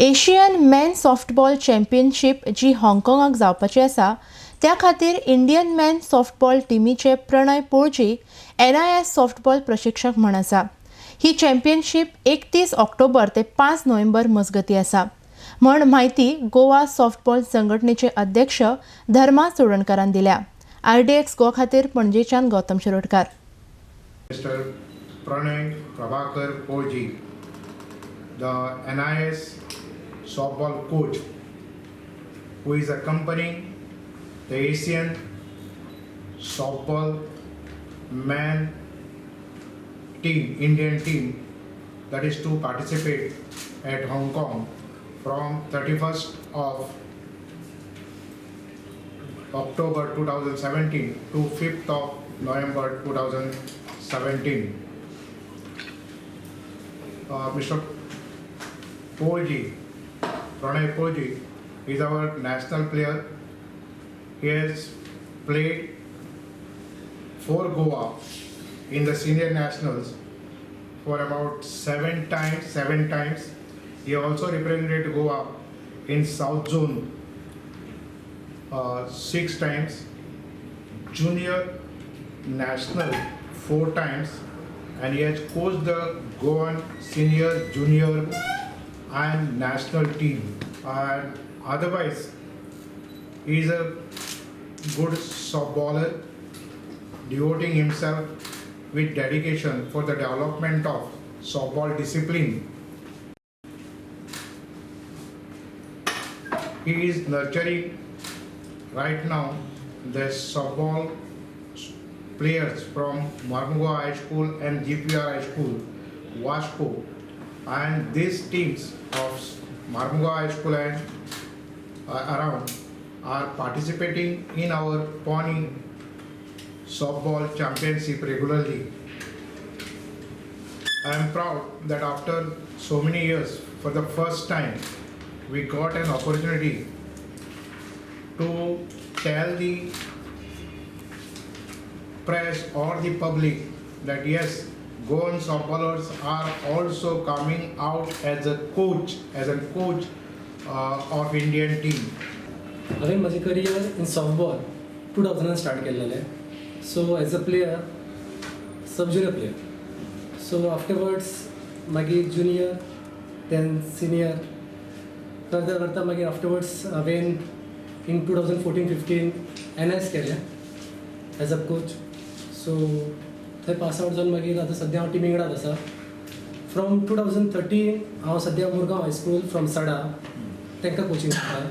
Asian men softball championship जी हाँगकाँगाक जावपाची आसा त्या खातीर इंडियन मेन सॉफ्टबॉल टिमीचे प्रणय पोळजी NIS सॉफ्टबॉल प्रशिक्षक म्हूण आसा. ही चॅम्पियनशीप 31 ऑक्टोबर ते 5 नोव्हेंबर मजगती आसा म्हण म्हायती गोवा सॉफ्टबॉल संघटनेचे अध्यक्ष धर्मा चोडणकारान दिल्या. RDX गोवा खातीर पणजेच्यान Gautam Shirodkar. Mr. Pranay Prabhakar Koji, the NIS softball coach, who is accompanying the Asian softball man team, Indian team, that is to participate at Hong Kong from 31st of October 2017 to 5th of November 2017. Mr. Poji, Pranay Poji, is our national player. He has played for Goa in the senior nationals for about seven times. He also represented Goa in South Zone 6 times, junior national 4 times, and he has coached the Goan senior, junior and national team. And otherwise, he is a good softballer, devoting himself with dedication for the development of softball discipline. He is nurturing right now the softball players from Marmugao High School and GPR High School, Wasco, and these teams of Marmugao High School and around are participating in our Pony softball championship regularly. I am proud that after so many years, for the first time, we got an opportunity to tell the press or the public that yes, Goan softballers are also coming out as a coach of Indian team. हांवें माझे career in softball 2000 start केल्लेलें. So as a player, sub junior player. So afterwards मागीर junior, then senior करता करता मागीर afterwards हांवें in 2014-15 NIS केलें as a coach. So थंय पास आवट जावन मागीर आतां सद्या हांव टिमी वांगडाच आसा. फ्रॉम 2013 हांव सद्या मुरगांव हायस्कूल फ्रॉम सडा तांकां कोचिंग करता.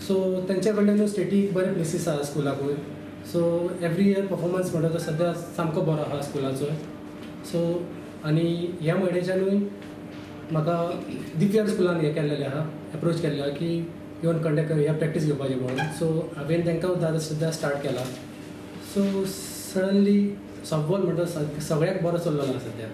सो तेंच्या कडल्यान न्हू स्टेटीक बरे प्लेसीस आसा स्कुलाकूय. सो एवरी इयर परफॉर्मन्स म्हणटा तो सद्या सामको बरो आहा स्कुलाचो. सो आनी ह्या म्हयन्याच्यानूय म्हाका दिव्यार स्कुलान हें केल्लेलें आहा, एप्रोच केल्लें आहा की येवन कंडक्ट कर, ह्या प्रॅक्टीस घेवपाची म्हणून. सो हांवें तांकां सद्या स्टार्ट केला. सो सडनली सॉफ्टबॉल म्हणटा सगळ्याक बरो चल्लो ना सद्या.